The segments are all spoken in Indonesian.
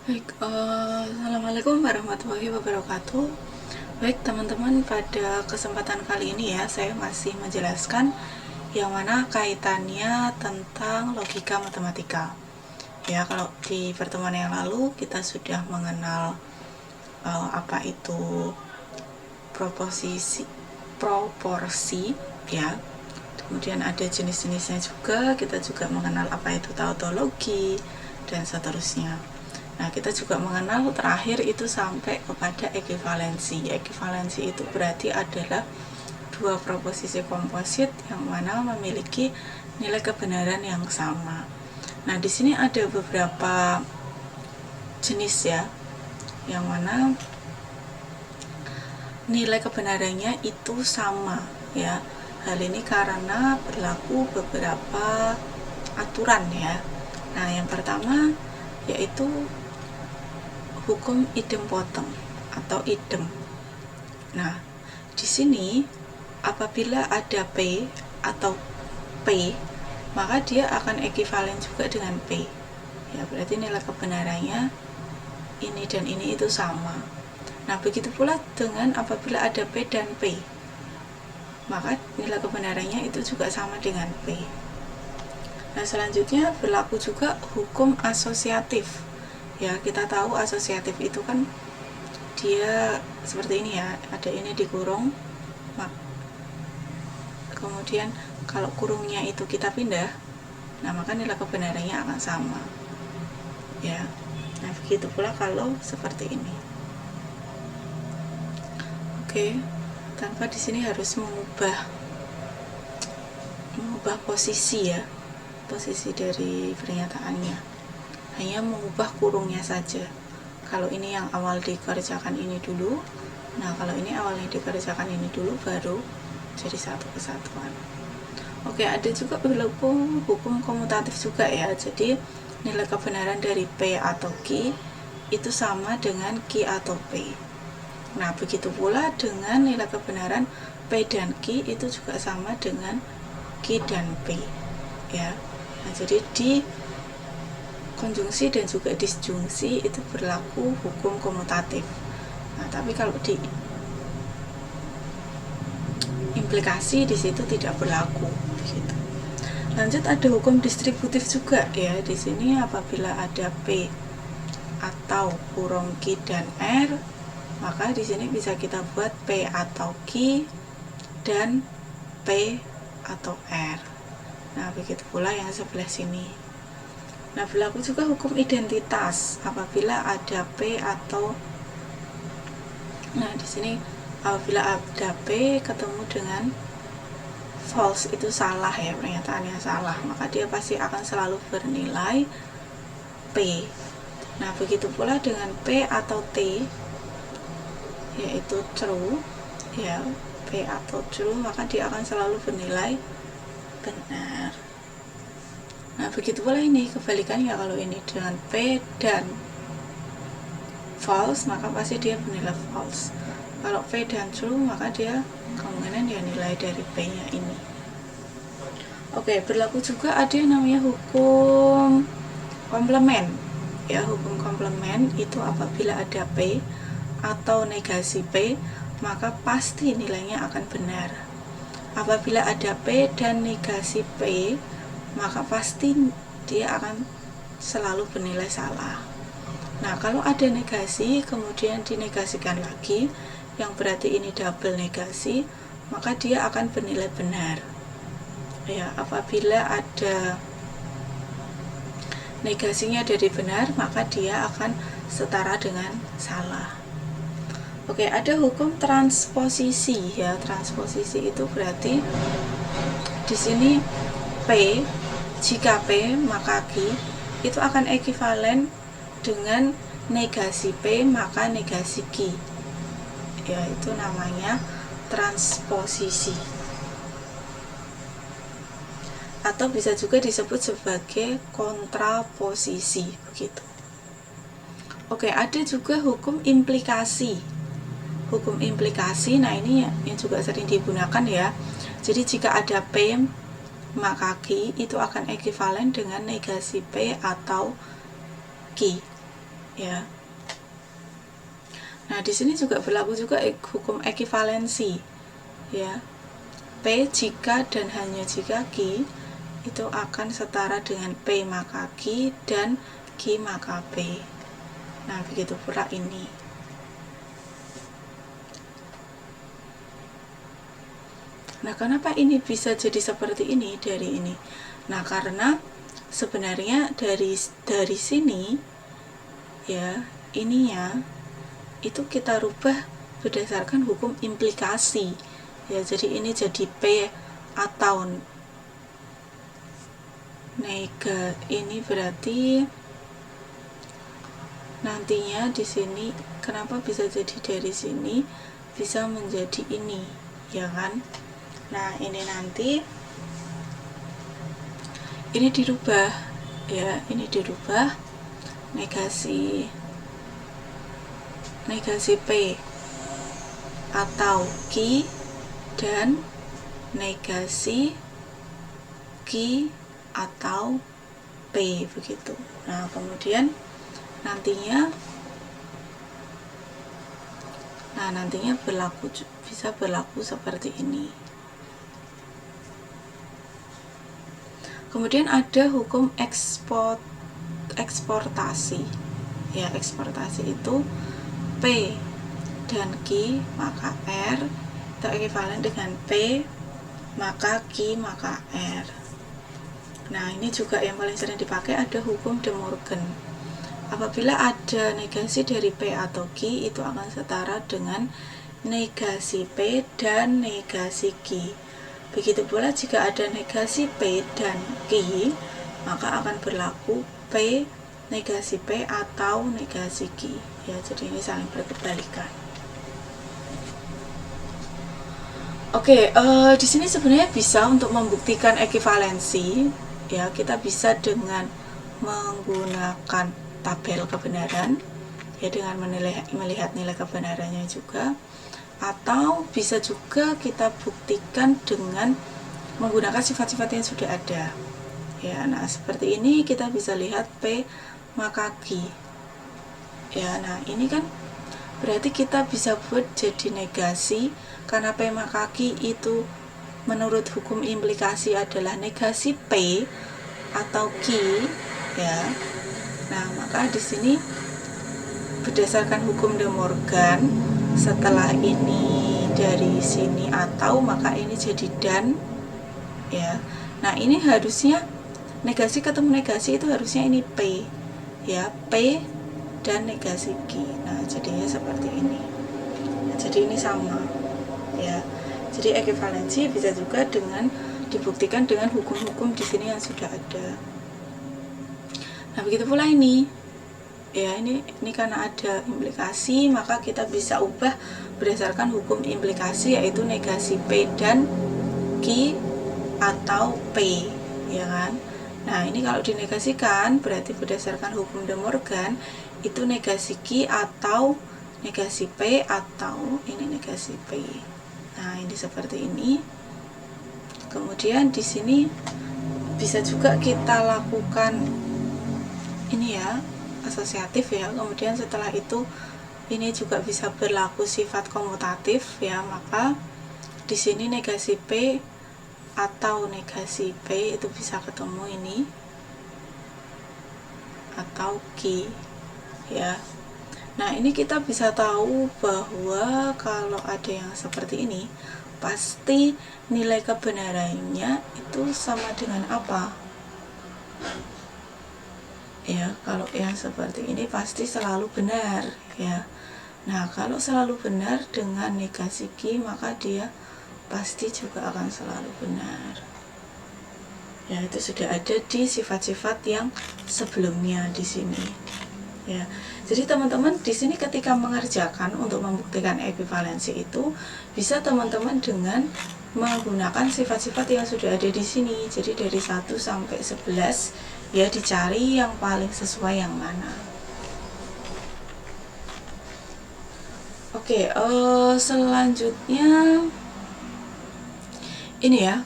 Baik, Assalamualaikum warahmatullahi wabarakatuh. Baik teman-teman, pada kesempatan kali ini ya, saya masih menjelaskan yang mana kaitannya tentang logika matematika. Ya, kalau di pertemuan yang lalu kita sudah mengenal apa itu proporsi ya. Kemudian ada jenis-jenisnya juga, kita juga mengenal apa itu tautologi dan seterusnya. Nah, kita juga mengenal terakhir itu sampai kepada ekivalensi. Ekivalensi itu berarti adalah dua proposisi komposit yang mana memiliki nilai kebenaran yang sama. Nah, di sini ada beberapa jenis ya, yang mana nilai kebenarannya itu sama ya. Hal ini karena berlaku beberapa aturan ya. Nah, yang pertama yaitu hukum idempotem atau idem. Nah, di sini apabila ada P atau P, maka dia akan ekivalen juga dengan P. Ya, berarti nilai kebenarannya ini dan ini itu sama. Nah, begitu pula dengan apabila ada P dan P, maka nilai kebenarannya itu juga sama dengan P. Nah, selanjutnya berlaku juga hukum asosiatif. Ya, kita tahu asosiatif itu kan dia seperti ini ya, ada ini dikurung, kemudian kalau kurungnya itu kita pindah, nah maka nilai kebenarannya akan sama ya. Nah, begitu pula kalau seperti ini. Oke, tanpa di sini harus mengubah posisi ya, posisi dari pernyataannya, hanya mengubah kurungnya saja. Kalau ini yang awal dikerjakan ini dulu, nah kalau ini awalnya dikerjakan ini dulu, baru jadi satu kesatuan. Oke, ada juga berlaku hukum komutatif juga ya. Jadi nilai kebenaran dari P atau Q itu sama dengan Q atau P. Nah, begitu pula dengan nilai kebenaran P dan Q itu juga sama dengan Q dan P ya. Nah, jadi di konjungsi dan juga disjungsi itu berlaku hukum komutatif. Nah, tapi kalau di implikasi di situ tidak berlaku begitu. Lanjut, ada hukum distributif juga ya. Di sini apabila ada P atau kurung Q dan R, maka di sini bisa kita buat P atau Q dan P atau R. Nah, begitu pula yang sebelah sini. Nah, berlaku juga hukum identitas apabila ada P atau, nah di sini apabila ada P ketemu dengan false, itu salah ya, pernyataannya salah, maka dia pasti akan selalu bernilai P. Nah, begitu pula dengan P atau T, yaitu true ya, P atau true, maka dia akan selalu bernilai benar. Nah, begitu pula ini kebalikannya, kalau ini dengan P dan false, maka pasti dia bernilai false. Kalau P dan true, maka dia kemungkinan dia nilai dari P nya ini. Oke, berlaku juga ada yang namanya hukum komplement ya. Hukum komplement itu apabila ada P atau negasi P, maka pasti nilainya akan benar. Apabila ada P dan negasi P, maka pasti dia akan selalu bernilai salah. Nah, kalau ada negasi kemudian dinegasikan lagi, yang berarti ini double negasi, maka dia akan bernilai benar ya. Apabila ada negasinya dari benar, maka dia akan setara dengan salah. Oke, ada hukum transposisi ya. Transposisi itu berarti di sini P, jika P maka Q itu akan ekivalen dengan negasi P maka negasi Q ya, itu namanya transposisi, atau bisa juga disebut sebagai kontraposisi begitu. Oke, ada juga hukum implikasi. Hukum implikasi, nah ini yang juga sering digunakan ya. Jadi jika ada P maka Q itu akan ekivalen dengan negasi P atau Q ya. Nah, di sini juga berlaku juga hukum ekivalensi, ya. P jika dan hanya jika Q itu akan setara dengan P maka Q dan Q maka P. Nah, begitu pula ini. Nah, kenapa ini bisa jadi seperti ini dari ini? Nah, karena sebenarnya dari sini ya, ininya itu kita rubah berdasarkan hukum implikasi. Ya, jadi ini jadi P atau ini berarti nantinya di sini kenapa bisa jadi dari sini bisa menjadi ini, ya kan? Nah, ini nanti ini dirubah, ya, ini dirubah negasi P atau Q dan negasi Q atau P, begitu. Nah, kemudian nantinya bisa berlaku seperti ini. Kemudian ada hukum eksportasi. Ya, eksportasi itu P dan Q maka R itu ekuivalen dengan P maka Q maka R. Nah, ini juga yang paling sering dipakai ada hukum De Morgan. Apabila ada negasi dari P atau Q itu akan setara dengan negasi P dan negasi Q. Begitu pula jika ada negasi P dan Q, maka akan berlaku P negasi P atau negasi Q. Ya, jadi ini saling berkebalikan. Oke, di sini sebenarnya bisa untuk membuktikan ekivalensi, ya, kita bisa dengan menggunakan tabel kebenaran, ya, dengan melihat nilai kebenarannya juga, atau bisa juga kita buktikan dengan menggunakan sifat-sifat yang sudah ada. Ya, nah seperti ini kita bisa lihat P maka Q. Ya, nah ini kan berarti kita bisa buat jadi negasi karena P maka Q itu menurut hukum implikasi adalah negasi P atau Q, ya. Nah, maka di sini berdasarkan hukum De Morgan, setelah ini dari sini atau maka ini jadi dan, ya. Nah, ini harusnya negasi ketemu negasi itu harusnya ini P, ya, P dan negasi Q. Nah, jadinya seperti ini. Nah, jadi ini sama, ya. Jadi ekivalensi bisa juga dengan dibuktikan dengan hukum-hukum di sini yang sudah ada. Nah, begitu pula ini. Ya, ini karena ada implikasi, maka kita bisa ubah berdasarkan hukum implikasi, yaitu negasi P dan Q atau P, ya kan? Nah, ini kalau dinegasikan berarti berdasarkan hukum De Morgan itu negasi Q atau negasi P atau ini negasi P. Nah, ini seperti ini. Kemudian di sini bisa juga kita lakukan ini, ya, asosiatif, ya. Kemudian setelah itu ini juga bisa berlaku sifat komutatif, ya. Maka di sini negasi P atau negasi P itu bisa ketemu ini atau Q, ya. Nah, ini kita bisa tahu bahwa kalau ada yang seperti ini pasti nilai kebenarannya itu sama dengan apa? Ya, kalau yang seperti ini pasti selalu benar, ya. Nah, kalau selalu benar dengan negasi Q, maka dia pasti juga akan selalu benar. Ya, itu sudah ada di sifat-sifat yang sebelumnya di sini. Ya. Jadi teman-teman di sini ketika mengerjakan untuk membuktikan ekivalensi itu bisa teman-teman dengan menggunakan sifat-sifat yang sudah ada di sini. Jadi dari 1 sampai 11, ya, dicari yang paling sesuai yang mana. Oke, selanjutnya ini, ya,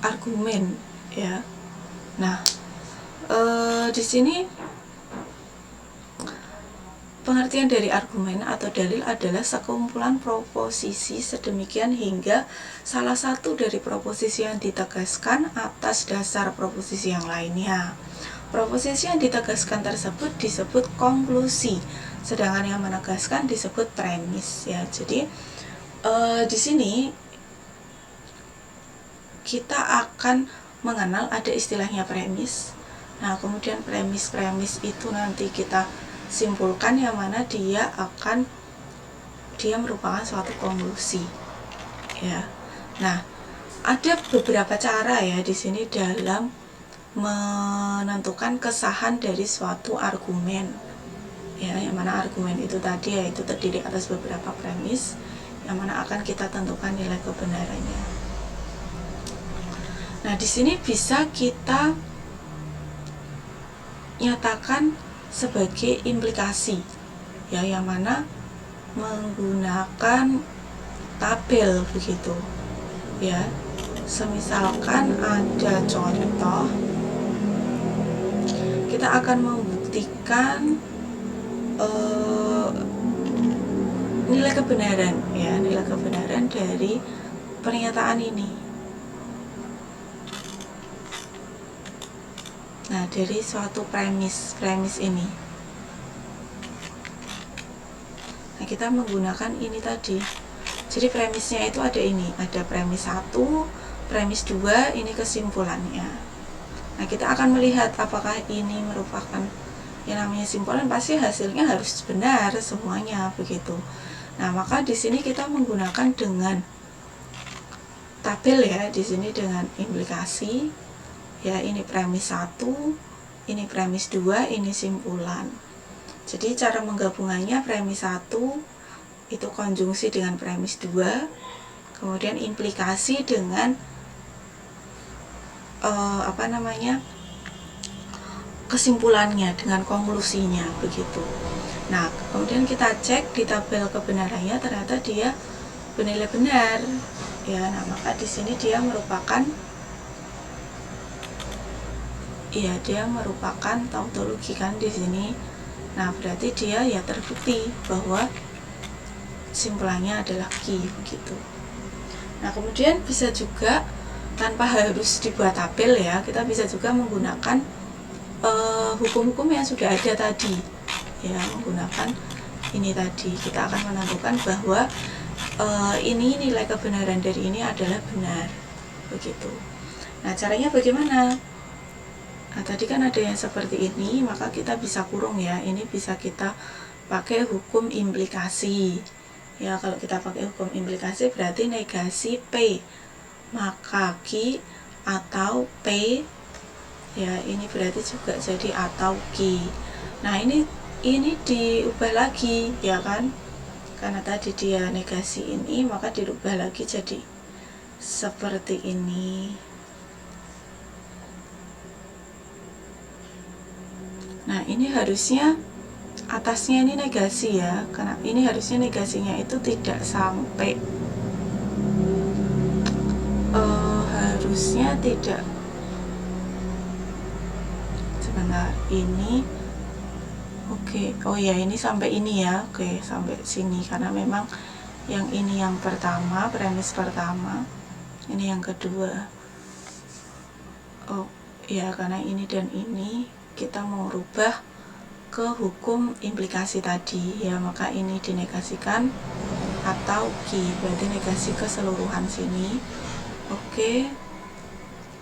argumen, ya. Nah, di sini pengertian dari argumen atau dalil adalah sekumpulan proposisi sedemikian hingga salah satu dari proposisi yang ditegaskan atas dasar proposisi yang lainnya. Proposisi yang ditegaskan tersebut disebut konklusi, sedangkan yang menegaskan disebut premis ya. Jadi di sini kita akan mengenal ada istilahnya premis. Nah, kemudian premis itu nanti kita simpulkan yang mana dia merupakan suatu konklusi ya. Nah, ada beberapa cara ya di sini dalam menentukan kesahan dari suatu argumen ya, yang mana argumen itu tadi yaitu terdiri atas beberapa premis yang mana akan kita tentukan nilai kebenarannya. Nah, di sini bisa kita nyatakan sebagai implikasi ya, yang mana menggunakan tabel begitu ya. Semisalkan ada contoh, kita akan membuktikan nilai kebenaran ya, nilai kebenaran dari pernyataan ini. Nah, dari suatu premis ini. Nah, kita menggunakan ini tadi. Jadi premisnya itu ada ini, ada premis 1, premis 2, ini kesimpulannya. Nah, kita akan melihat apakah ini merupakan yang namanya simpulan, pasti hasilnya harus benar semuanya begitu. Nah, maka di sini kita menggunakan dengan tabel ya, di sini dengan implikasi ya, ini premis 1, ini premis 2, ini simpulan. Jadi cara menggabungannya premis 1 itu konjungsi dengan premis 2, kemudian implikasi dengan kesimpulannya, dengan konklusinya begitu. Nah, kemudian kita cek di tabel kebenarannya, ternyata dia bernilai benar ya. Nah, maka di sini dia merupakan tautologi kan di sini. Nah, berarti dia ya terbukti bahwa simpulannya adalah Q begitu. Nah, kemudian bisa juga tanpa harus dibuat tabel ya, kita bisa juga menggunakan hukum-hukum yang sudah ada tadi ya. Menggunakan ini tadi kita akan menentukan bahwa ini nilai kebenaran dari ini adalah benar begitu. Nah, caranya bagaimana? Nah, tadi kan ada yang seperti ini, maka kita bisa kurung ya. Ini bisa kita pakai hukum implikasi. Ya, kalau kita pakai hukum implikasi berarti negasi P, maka Q atau P ya, ini berarti juga jadi atau Q. Nah, ini diubah lagi ya kan. Karena tadi dia negasi ini, maka dirubah lagi jadi seperti ini. Nah, ini harusnya atasnya ini negasi ya, karena ini harusnya negasinya itu tidak sampai harusnya tidak, sebentar, ini oke. Oh ya, ini sampai ini ya. Oke, sampai sini karena memang yang ini yang pertama, premis pertama, ini yang kedua. Oh ya, karena ini dan ini kita mau rubah ke hukum implikasi tadi ya, maka ini dinegasikan atau Q, berarti negasi keseluruhan sini. Oke.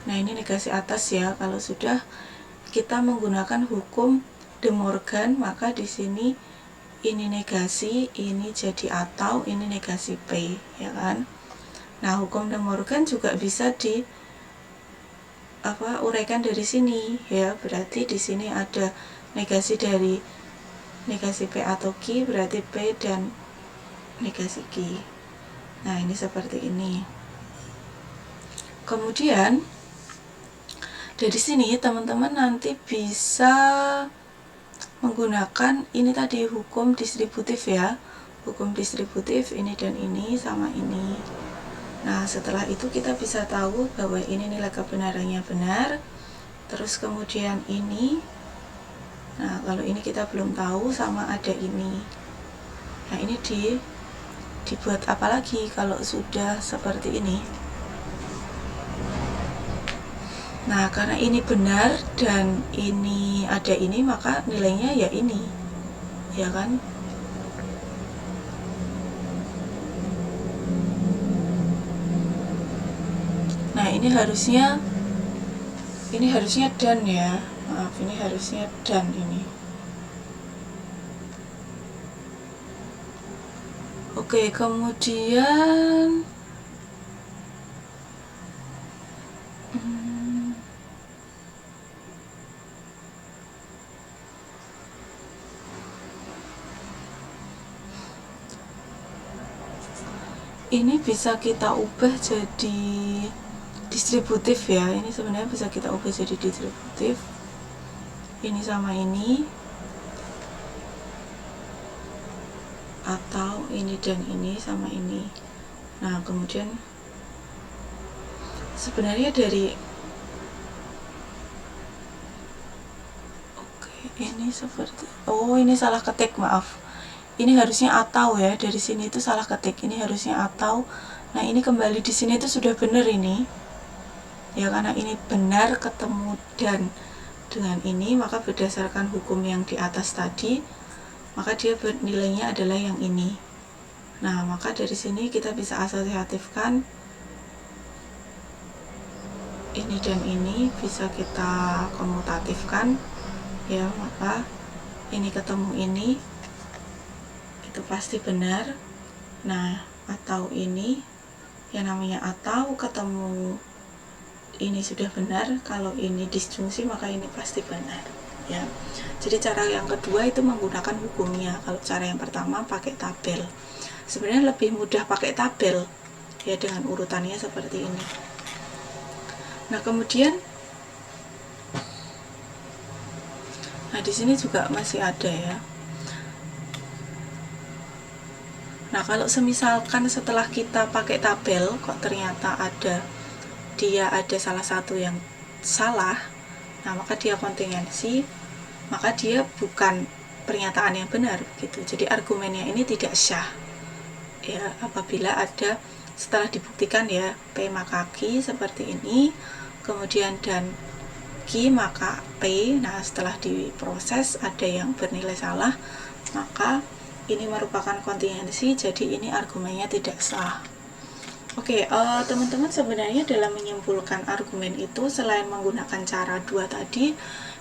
Nah, ini negasi atas ya. Kalau sudah kita menggunakan hukum De Morgan, maka di sini ini negasi, ini jadi atau, ini negasi P ya kan. Nah, hukum De Morgan juga bisa uraikan dari sini ya. Berarti di sini ada negasi dari negasi P atau Q, berarti P dan negasi Q. Nah, ini seperti ini. Kemudian dari sini teman-teman nanti bisa menggunakan ini tadi hukum distributif ya. Hukum distributif ini dan ini sama ini. Nah, setelah itu kita bisa tahu bahwa ini nilai kebenarannya benar. Terus kemudian ini Nah, kalau ini kita belum tahu sama ada ini. Nah, ini dibuat apa lagi kalau sudah seperti ini? Nah, karena ini benar dan ini ada ini, maka nilainya ya ini. Ya kan? Nah, ini harusnya dan ya. Maaf, ini harusnya dan ini. Oke, kemudian ini bisa kita ubah jadi distributif ya. Ini sebenarnya bisa kita ubah jadi distributif. Ini sama ini, atau ini dan ini sama ini. Nah, kemudian sebenarnya dari ini seperti, oh ini salah ketik, maaf. Ini harusnya atau ya, dari sini itu salah ketik. Ini harusnya atau. Nah, ini kembali di sini itu sudah benar ini. Ya, karena ini benar ketemu dan dengan ini, maka berdasarkan hukum yang di atas tadi, maka dia nilainya adalah yang ini. Nah, maka dari sini kita bisa asosiatifkan ini dan ini bisa kita komutatifkan ya, maka ini ketemu ini itu pasti benar. Nah, atau ini yang namanya atau ketemu ini sudah benar, kalau ini disjungsi maka ini pasti benar ya. Jadi cara yang kedua itu menggunakan hukumnya. Kalau cara yang pertama pakai tabel. Sebenarnya lebih mudah pakai tabel ya, dengan urutannya seperti ini. Nah, kemudian di sini juga masih ada ya. Nah, kalau semisalkan setelah kita pakai tabel kok ternyata ada salah satu yang salah, nah maka dia kontingensi, maka dia bukan pernyataan yang benar gitu. Jadi argumennya ini tidak syah ya, apabila ada setelah dibuktikan ya P maka Q seperti ini, kemudian dan Q maka P. Nah, setelah diproses ada yang bernilai salah, maka ini merupakan kontingensi, jadi ini argumennya tidak sah. Oke, teman-teman, sebenarnya dalam menyimpulkan argumen itu selain menggunakan cara dua tadi,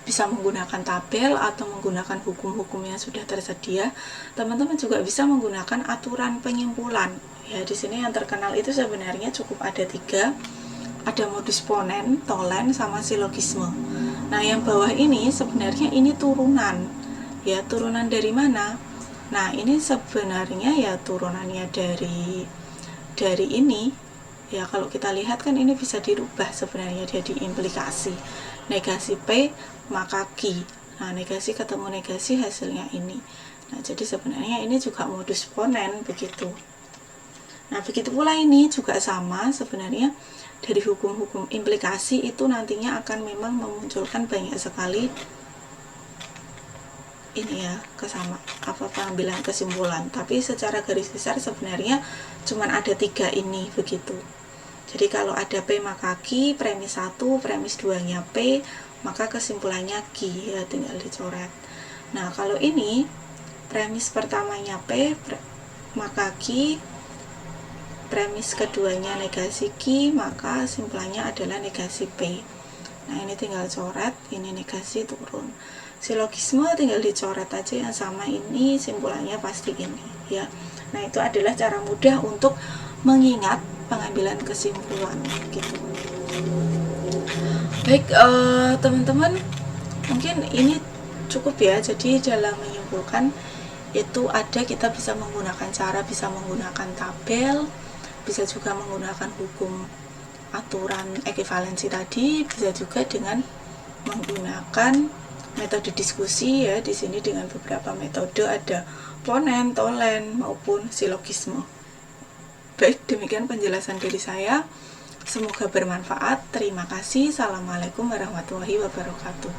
bisa menggunakan tabel atau menggunakan hukum-hukum yang sudah tersedia, teman-teman juga bisa menggunakan aturan penyimpulan. Ya, di sini yang terkenal itu sebenarnya cukup ada 3. Ada modus ponen, tolen, sama silogisme. Nah, yang bawah ini sebenarnya ini turunan. Ya, turunan dari mana? Nah, ini sebenarnya ya turunannya dari ini ya. Kalau kita lihat kan ini bisa dirubah sebenarnya jadi implikasi. Negasi P maka Q. Nah, negasi ketemu negasi hasilnya ini. Nah, jadi sebenarnya ini juga modus ponen begitu. Nah, begitu pula ini juga sama sebenarnya. Dari hukum-hukum implikasi itu nantinya akan memang memunculkan banyak sekali ini ya, pengambilan kesimpulan, tapi secara garis besar sebenarnya cuman ada 3 ini begitu. Jadi kalau ada P maka Q, premis 1, premis 2 nya P, maka kesimpulannya Q ya, tinggal dicoret. Nah, kalau ini premis pertamanya P maka Q, premis keduanya negasi Q, maka kesimpulannya adalah negasi P. Nah, ini tinggal coret, ini negasi turun. Silogisme tinggal dicoret aja yang sama ini, simpulannya pasti ini ya. Nah, itu adalah cara mudah untuk mengingat pengambilan kesimpulan gitu. Baik, teman-teman, mungkin ini cukup ya. Jadi dalam menyimpulkan itu ada, kita bisa menggunakan bisa menggunakan tabel, bisa juga menggunakan hukum aturan ekivalensi tadi, bisa juga dengan menggunakan metode diskusi ya. Di sini dengan beberapa metode, ada ponen, tolen maupun silogisme. Baik, demikian penjelasan dari saya. Semoga bermanfaat. Terima kasih. Assalamualaikum warahmatullahi wabarakatuh.